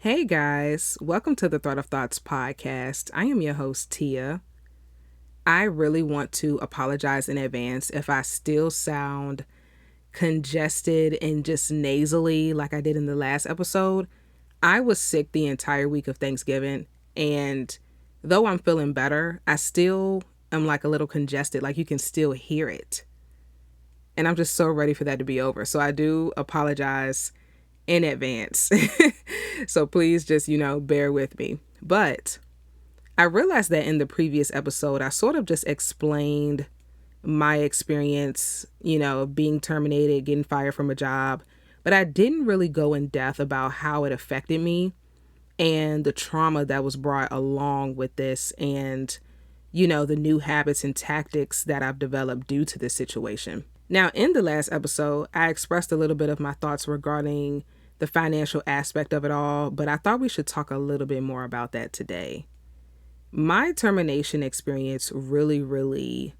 Hey guys, welcome to the Thread of Thoughts podcast. I am your host, Tia. I really want to apologize in advance if I still sound congested and just nasally like I did in the last episode. I was sick the entire week of Thanksgiving, and though I'm feeling better, I still am like a little congested, like you can still hear it. And I'm just so ready for that to be over. So I do apologize in advance. So please just, bear with me. But I realized that in the previous episode, I sort of just explained my experience, being terminated, getting fired from a job, but I didn't really go in depth about how it affected me and the trauma that was brought along with this and, the new habits and tactics that I've developed due to this situation. Now, in the last episode, I expressed a little bit of my thoughts regarding the financial aspect of it all, but I thought we should talk a little bit more about that today. My termination experience really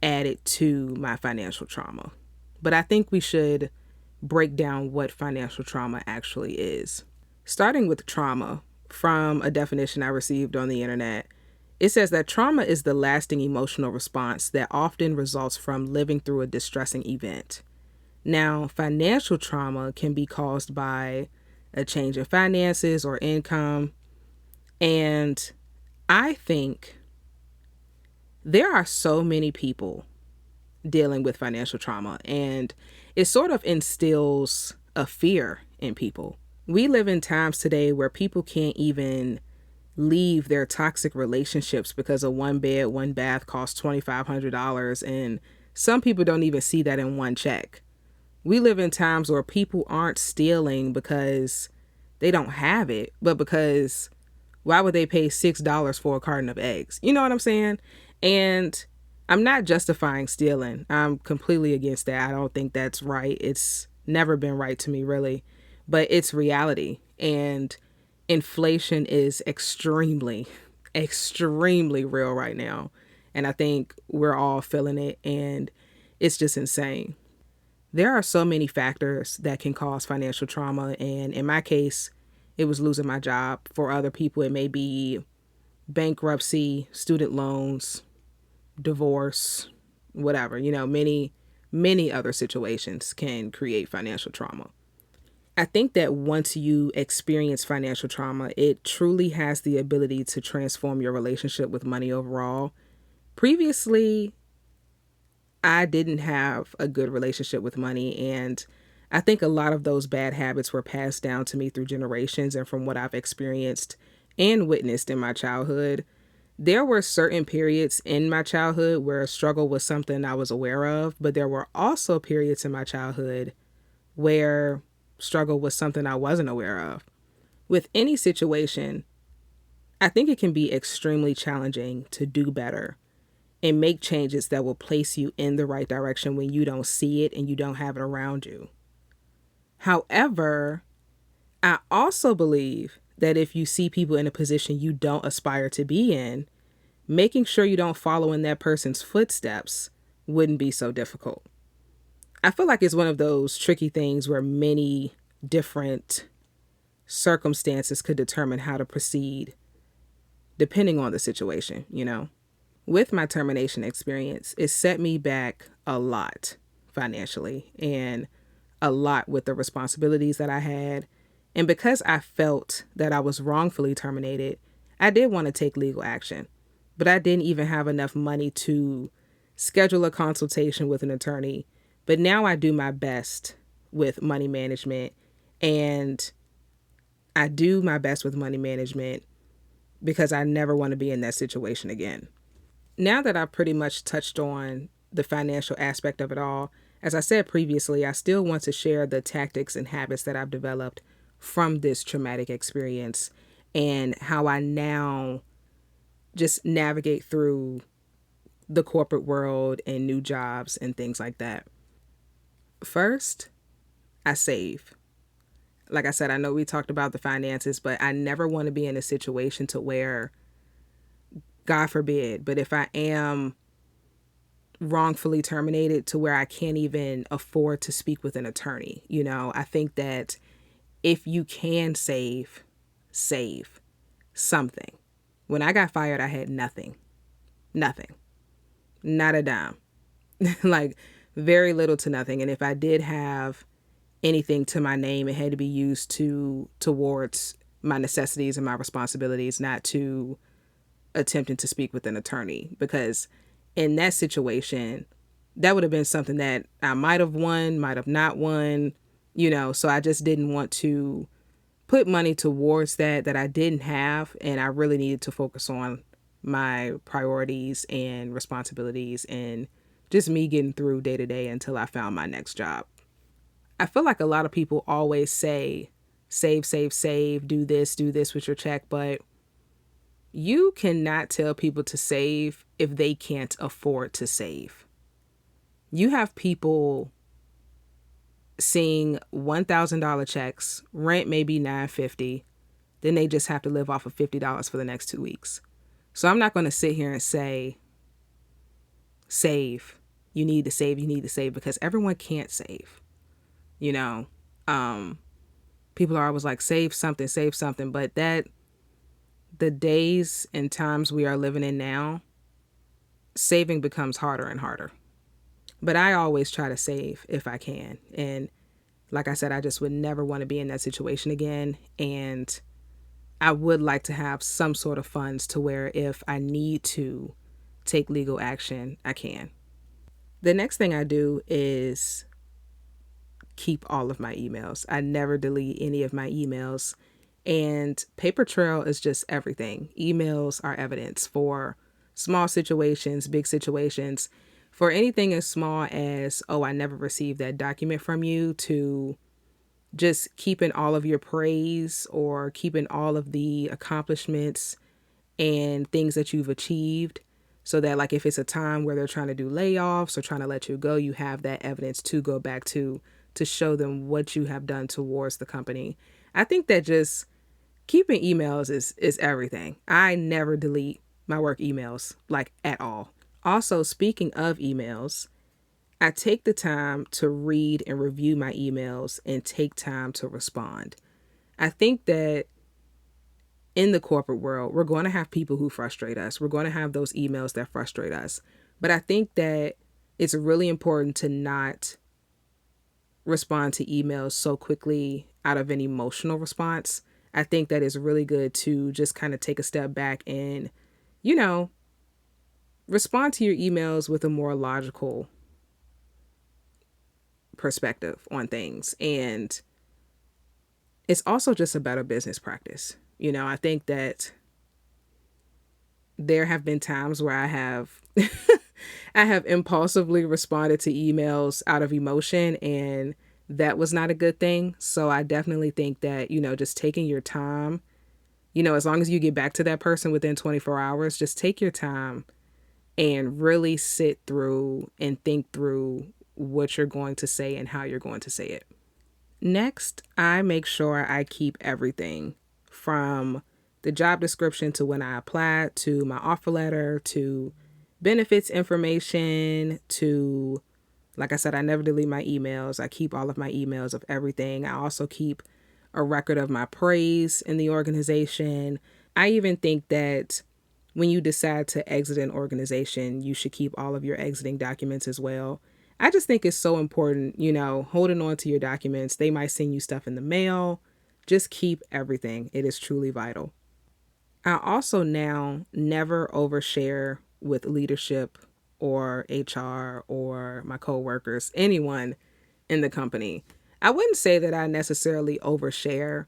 added to my financial trauma, but I think we should break down what financial trauma actually is. Starting with trauma, from a definition I received on the internet, it says that trauma is the lasting emotional response that often results from living through a distressing event. Now, financial trauma can be caused by a change in finances or income. And I think there are so many people dealing with financial trauma, and it sort of instills a fear in people. We live in times today where people can't even leave their toxic relationships because a one bed, one bath costs $2,500, and some people don't even see that in one check. We live in times where people aren't stealing because they don't have it, but because why would they pay $6 for a carton of eggs? You know what I'm saying? And I'm not justifying stealing. I'm completely against that. I don't think that's right. It's never been right to me, really. But it's reality. And inflation is extremely real right now. And I think we're all feeling it. And it's just insane. There are so many factors that can cause financial trauma. And in my case, it was losing my job. For other people, it may be bankruptcy, student loans, divorce, whatever. Many other situations can create financial trauma. I think that once you experience financial trauma, it truly has the ability to transform your relationship with money overall. Previously, I didn't have a good relationship with money, and I think a lot of those bad habits were passed down to me through generations and from what I've experienced and witnessed in my childhood. There were certain periods in my childhood where struggle was something I was aware of, but there were also periods in my childhood where struggle was something I wasn't aware of. With any situation, I think it can be extremely challenging to do better and make changes that will place you in the right direction when you don't see it and you don't have it around you. However, I also believe that if you see people in a position you don't aspire to be in, making sure you don't follow in that person's footsteps wouldn't be so difficult. I feel like it's one of those tricky things where many different circumstances could determine how to proceed depending on the situation. With my termination experience, it set me back a lot financially and a lot with the responsibilities that I had. And because I felt that I was wrongfully terminated, I did want to take legal action, but I didn't even have enough money to schedule a consultation with an attorney. But now I do my best with money management, and I do my best with money management because I never want to be in that situation again. Now that I've pretty much touched on the financial aspect of it all, as I said previously, I still want to share the tactics and habits that I've developed from this traumatic experience and how I now just navigate through the corporate world and new jobs and things like that. First, I save. Like I said, I know we talked about the finances, but I never want to be in a situation to where, God forbid, but if I am wrongfully terminated to where I can't even afford to speak with an attorney. I think that if you can save, save something. When I got fired, I had nothing, nothing, not a dime, like very little to nothing. And if I did have anything to my name, it had to be used towards my necessities and my responsibilities, not to attempting to speak with an attorney. Because in that situation, that would have been something that I might have won, might have not won, so I just didn't want to put money towards that I didn't have, and I really needed to focus on my priorities and responsibilities and just me getting through day to day until I found my next job. I feel like a lot of people always say, save, save, save, do this with your check, but you cannot tell people to save if they can't afford to save. You have people seeing $1,000 checks, rent maybe $950, then they just have to live off of $50 for the next 2 weeks. So I'm not going to sit here and say, save, you need to save, because everyone can't save. People are always like, save something, but that the days and times we are living in now, saving becomes harder and harder. But I always try to save if I can. And like I said, I just would never want to be in that situation again. And I would like to have some sort of funds to where if I need to take legal action, I can. The next thing I do is keep all of my emails. I never delete any of my emails. And paper trail is just everything. Emails are evidence for small situations, big situations, for anything as small as, oh, I never received that document from you, to just keeping all of your praise or keeping all of the accomplishments and things that you've achieved, so that like if it's a time where they're trying to do layoffs or trying to let you go, you have that evidence to go back to show them what you have done towards the company. I think that just keeping emails is everything. I never delete my work emails, like, at all. Also, speaking of emails, I take the time to read and review my emails and take time to respond. I think that in the corporate world, we're going to have people who frustrate us. We're going to have those emails that frustrate us. But I think that it's really important to not respond to emails so quickly out of an emotional response. I think that it's really good to just kind of take a step back and, respond to your emails with a more logical perspective on things. And it's also just a better business practice. I think that there have been times where I have I have impulsively responded to emails out of emotion, and that was not a good thing. So I definitely think that, just taking your time, as long as you get back to that person within 24 hours, just take your time and really sit through and think through what you're going to say and how you're going to say it. Next, I make sure I keep everything from the job description to when I applied to my offer letter to benefits information to, like I said, I never delete my emails. I keep all of my emails of everything. I also keep a record of my praise in the organization. I even think that when you decide to exit an organization, you should keep all of your exiting documents as well. I just think it's so important, holding on to your documents. They might send you stuff in the mail. Just keep everything. It is truly vital. I also now never overshare with leadership or HR or my coworkers, anyone in the company. I wouldn't say that I necessarily overshare,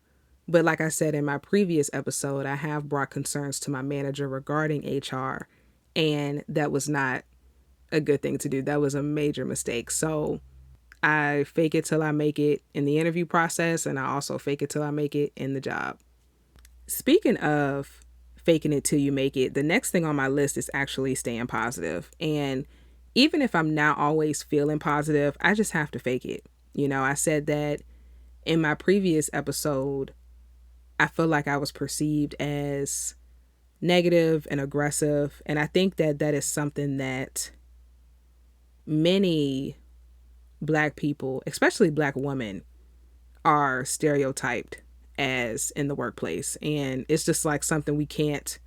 but like I said in my previous episode, I have brought concerns to my manager regarding HR, and that was not a good thing to do. That was a major mistake. So I fake it till I make it in the interview process, and I also fake it till I make it in the job. Speaking of faking it till you make it, the next thing on my list is actually staying positive. And even if I'm not always feeling positive, I just have to fake it. I said that in my previous episode, I feel like I was perceived as negative and aggressive. And I think that that is something that many Black people, especially Black women, are stereotyped as in the workplace. And it's just like something we can't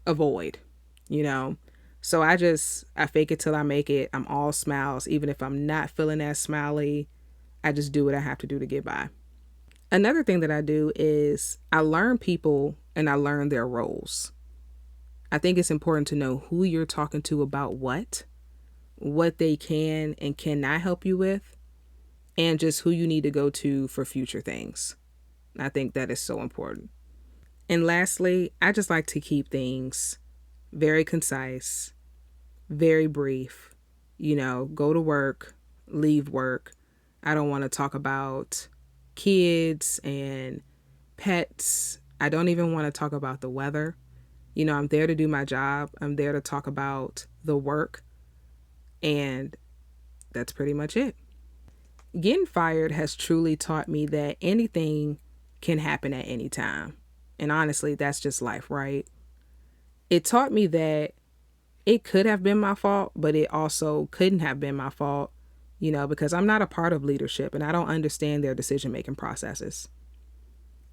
avoid, you know? So I fake it till I make it. I'm all smiles. Even if I'm not feeling that smiley, I just do what I have to do to get by. Another thing that I do is I learn people and I learn their roles. I think it's important to know who you're talking to about what they can and cannot help you with, and just who you need to go to for future things. I think that is so important. And lastly, I just like to keep things very concise, very brief. Go to work, leave work. I don't want to talk about kids and pets. I don't even want to talk about the weather. I'm there to do my job. I'm there to talk about the work. And that's pretty much it. Getting fired has truly taught me that anything can happen at any time. And honestly, that's just life, right? It taught me that it could have been my fault, but it also couldn't have been my fault, because I'm not a part of leadership and I don't understand their decision-making processes.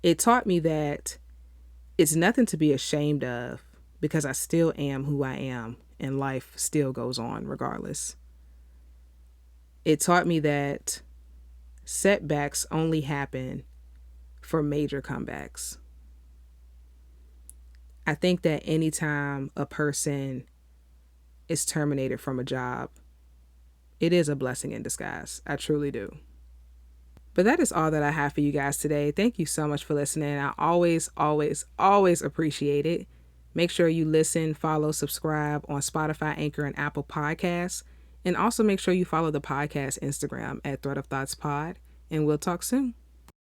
It taught me that it's nothing to be ashamed of because I still am who I am and life still goes on regardless. It taught me that setbacks only happen for major comebacks. I think that anytime a person is terminated from a job, it is a blessing in disguise. I truly do. But that is all that I have for you guys today. Thank you so much for listening. I always, always, always appreciate it. Make sure you listen, follow, subscribe on Spotify, Anchor, and Apple Podcasts. And also make sure you follow the podcast Instagram at Thread of Thoughts Pod. And we'll talk soon.